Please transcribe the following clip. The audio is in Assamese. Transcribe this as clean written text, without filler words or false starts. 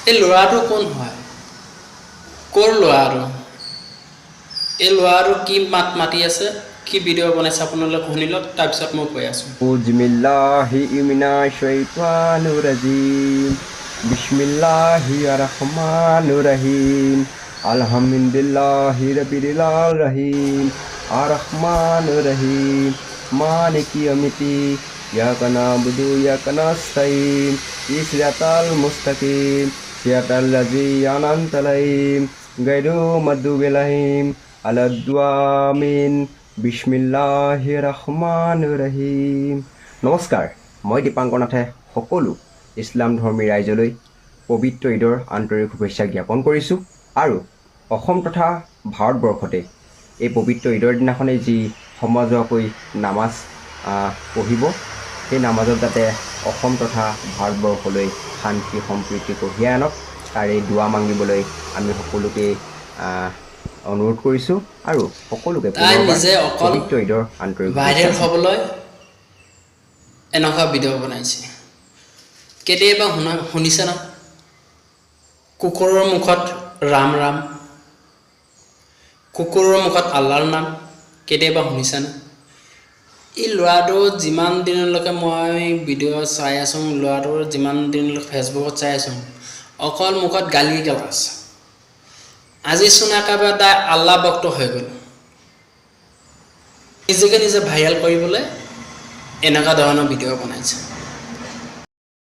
এই ল'ৰাটো কোন হয়? ক'ৰ ল'ৰা আৰু? এই ল'ৰাটো কি মাত মাতি আছে, কি ভিডিঅ' বনাইছে আপোনালোকে শুনি লওক, তাৰপিছত মই কৈ আছোঁ। উজমিল্লাহি মিনাশ শাইতানিৰ ৰাজিম বিসমিল্লাহিৰ ৰহমানিৰ ৰহিম আলহামদুলিল্লাহি ৰাব্বিল আলামিন আর রহমানির রহিম মালিকি ইয়াউমিদ্দিন ইয়াকা না'বুদু ওয়া ইয়াকা নাস্তাইন ইহদিনাল মুস্তাকিম সিরাতাল লাযিনা আন'আমতা আলাইহিম গায়রিল মাগদুবি আলাইহিম ওয়ালাদ-দাল্লিন বিসমিল্লাহিৰ ৰহমানিৰ ৰহিম। নমস্কাৰ, মই দীপাংকৰ নাথে সকলো ইছলাম ধৰ্মী ৰাইজলৈ পবিত্ৰ ঈদৰ আন্তৰিক শুভেচ্ছা জ্ঞাপন কৰিছোঁ। আৰু অসম তথা ভাৰতবৰ্ষতে এই পবিত্ৰ ঈদৰ দিনাখনেই যি সমাজুৱাকৈ নামাজ পঢ়িব, সেই নামাজত যাতে অসম তথা ভাৰতবৰ্ষলৈ শান্তি সম্প্ৰীতি কঢ়িয়াই আনক, তাৰে দুৱা মাগিবলৈ আমি সকলোকে অনুৰোধ কৰিছোঁ। আৰু সকলোকে নিজে অকল পবিত্ৰ ঈদৰ আন্তৰিক ভাইৰেল হ'বলৈ এনেকুৱা ভিডিঅ' বনাইছে। কেতিয়াবা শুনিছে না, কুকুৰৰ মুখত ৰাম ৰাম, কুকুৰৰ মুখত আল্লাহৰ নাম, কেতিয়াবা শুনিছেনে? এই ল'ৰাটোৰ যিমান দিনলৈকে মই ভিডিঅ' চাই আছোঁ, ল'ৰাটোৰ যিমান দিনলৈকে ফেচবুকত চাই আছোঁ, অকল মুখত গালি গালাজ। আজি চোন একেবাৰে তাই আল্লাহ ভক্ত হৈ গ'ল। নিজকে নিজে ভাইৰেল কৰিবলৈ এনেকুৱা ধৰণৰ ভিডিঅ' বনাইছে।